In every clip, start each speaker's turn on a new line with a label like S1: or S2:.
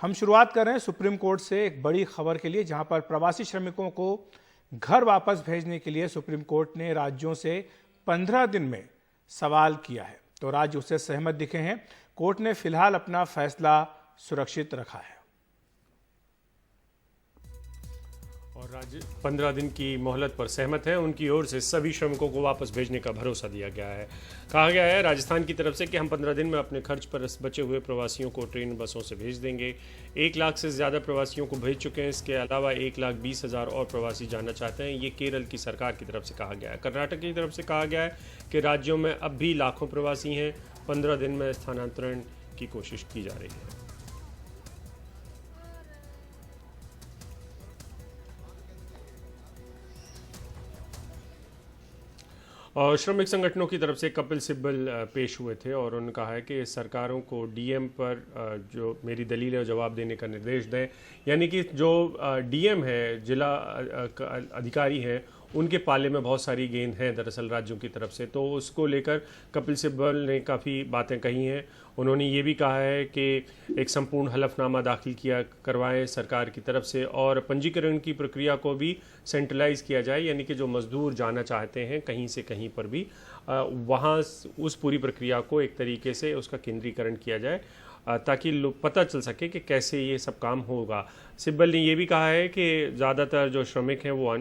S1: हम शुरुआत कर रहे हैं सुप्रीम कोर्ट से एक बड़ी खबर के लिए, जहां पर प्रवासी श्रमिकों को घर वापस भेजने के लिए सुप्रीम कोर्ट ने राज्यों से 15 दिन में सवाल किया है। तो राज्य उससे सहमत दिखे हैं। कोर्ट ने फिलहाल अपना फैसला सुरक्षित रखा है
S2: और राज्य 15 दिन की मोहलत पर सहमत है। उनकी ओर से सभी श्रमिकों को वापस भेजने का भरोसा दिया गया है। कहा गया है राजस्थान की तरफ से कि हम 15 दिन में अपने खर्च पर बचे हुए प्रवासियों को ट्रेन बसों से भेज देंगे। 1 लाख से ज़्यादा प्रवासियों को भेज चुके हैं। इसके अलावा 1,20,000 और प्रवासी जाना चाहते हैं। ये केरल की सरकार की तरफ से कहा गया है। कर्नाटक की तरफ से कहा गया है कि राज्यों में अब भी लाखों प्रवासी हैं। 15 दिन में स्थानांतरण की कोशिश की जा रही है। और श्रमिक संगठनों की तरफ से कपिल सिब्बल पेश हुए थे और उन्होंने कहा है कि सरकारों को डीएम पर जो मेरी दलील है जवाब देने का निर्देश दें। यानी कि जो डीएम है, जिला अधिकारी हैं, उनके पाले में बहुत सारी गेंद हैं दरअसल राज्यों की तरफ से। तो उसको लेकर कपिल सिब्बल ने काफ़ी बातें कही हैं। उन्होंने ये भी कहा है कि एक संपूर्ण हलफनामा दाखिल करवाएं सरकार की तरफ से और पंजीकरण की प्रक्रिया को भी सेंट्रलाइज किया जाए। यानी कि जो मजदूर जाना चाहते हैं कहीं से कहीं पर भी, वहाँ उस पूरी प्रक्रिया को एक तरीके से उसका केंद्रीकरण किया जाए ताकि लोग पता चल सके कि कैसे ये सब काम होगा। सिब्बल ने ये भी कहा है कि ज़्यादातर जो श्रमिक हैं वो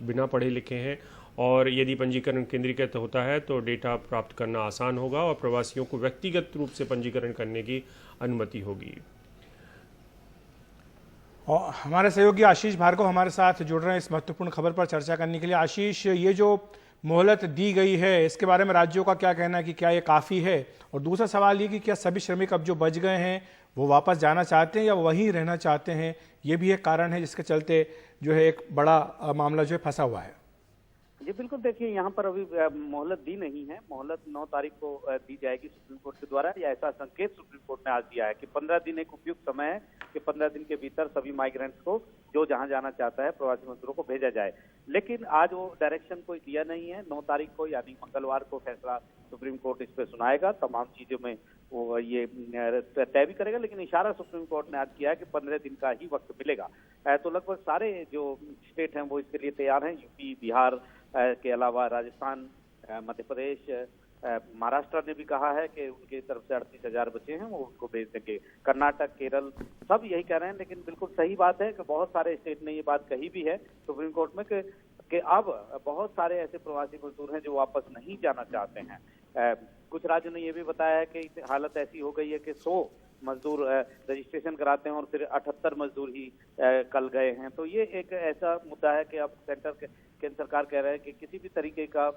S2: बिना पढ़े लिखे हैं और यदि पंजीकरण केंद्रीकृत होता है तो डेटा प्राप्त करना आसान होगा और प्रवासियों को व्यक्तिगत रूप से पंजीकरण करने की अनुमति होगी।
S1: और हमारे सहयोगी आशीष भार्गव हमारे साथ जुड़ रहे हैं इस महत्वपूर्ण खबर पर चर्चा करने के लिए। आशीष, ये जो मोहलत दी गई है इसके बारे में राज्यों का क्या कहना है कि क्या ये काफ़ी है? और दूसरा सवाल ये कि क्या सभी श्रमिक अब जो बच गए हैं वो वापस जाना चाहते हैं या वहीं रहना चाहते हैं? ये भी एक कारण है जिसके चलते जो है एक बड़ा मामला जो है फंसा हुआ है।
S3: जी बिल्कुल, देखिए यहाँ पर अभी मोहलत दी नहीं है। मोहलत 9 तारीख को दी जाएगी सुप्रीम कोर्ट के द्वारा। या ऐसा संकेत सुप्रीम कोर्ट ने आज दिया है कि 15 दिन एक उपयुक्त समय है कि 15 दिन के भीतर सभी माइग्रेंट्स को जो जहां जाना चाहता है प्रवासी मजदूरों को भेजा जाए। लेकिन आज वो डायरेक्शन कोई दिया नहीं है। 9 तारीख को यानी मंगलवार को फैसला सुप्रीम कोर्ट इस पे सुनाएगा। तमाम चीजों में वो ये तय भी करेगा, लेकिन इशारा सुप्रीम कोर्ट ने आज किया है कि 15 दिन का ही वक्त मिलेगा। तो लगभग सारे जो स्टेट हैं वो इसके लिए तैयार हैं। यूपी, बिहार के अलावा राजस्थान, मध्य प्रदेश, महाराष्ट्र ने भी कहा है कि उनकी तरफ से 38,000 बचे हैं वो उनको भेज देंगे। कर्नाटक, केरल सब यही कह रहे हैं। लेकिन बिल्कुल सही बात है कि बहुत सारे स्टेट ने ये बात कही भी है सुप्रीम कोर्ट में कि अब बहुत सारे ऐसे प्रवासी मजदूर हैं जो वापस नहीं जाना चाहते हैं। कुछ राज्यों ने ये भी बताया है कि हालत ऐसी हो गई है कि 100 मजदूर रजिस्ट्रेशन कराते हैं और फिर 78 मजदूर ही कल गए हैं। तो ये एक ऐसा मुद्दा है कि अब केंद्र सरकार कह रहे हैं कि किसी भी तरीके का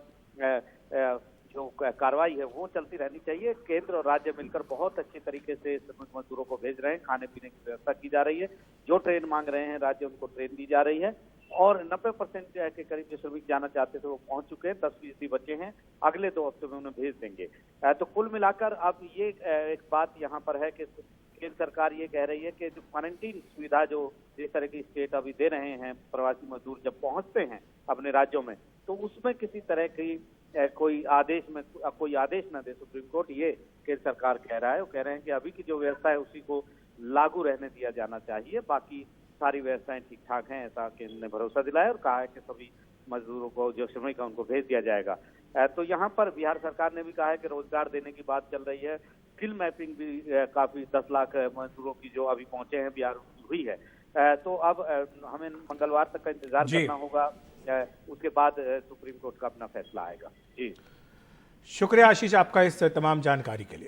S3: जो कार्रवाई है वो चलती रहनी चाहिए। केंद्र और राज्य मिलकर बहुत अच्छे तरीके से श्रमिक मजदूरों को भेज रहे हैं। खाने पीने की व्यवस्था की जा रही है। जो ट्रेन मांग रहे हैं राज्य उनको ट्रेन दी जा रही है और 90% के करीब जो श्रमिक जाना चाहते थे वो पहुंच चुके हैं। 10% बचे हैं। अगले 2 हफ्तों में उन्हें भेज देंगे। तो कुल मिलाकर अब ये एक बात यहाँ पर है कि केंद्र सरकार ये कह रही है कि जो क्वारंटीन सुविधा जो जिस तरह की स्टेट अभी दे रहे हैं प्रवासी मजदूर जब पहुंचते हैं अपने राज्यों में, तो उसमें किसी तरह की कोई आदेश न दे सुप्रीम कोर्ट, ये केंद्र सरकार कह रहा है। वो कह रहे हैं कि अभी की जो व्यवस्था है उसी को लागू रहने दिया जाना चाहिए। बाकी सारी व्यवस्थाएं ठीक ठाक हैं, ऐसा केंद्र ने भरोसा दिलाया और कहा है कि सभी मजदूरों को जो श्रमिक है उनको भेज दिया जाएगा। तो यहाँ पर बिहार सरकार ने भी कहा है कि रोजगार देने की बात चल रही है। स्किल मैपिंग भी काफी 10 लाख मजदूरों की जो अभी पहुंचे हैं बिहार हुई है। तो अब हमें मंगलवार तक का इंतजार करना होगा। उसके बाद सुप्रीम कोर्ट का अपना फैसला आएगा। जी
S1: शुक्रिया आशीष आपका इस तमाम जानकारी के लिए।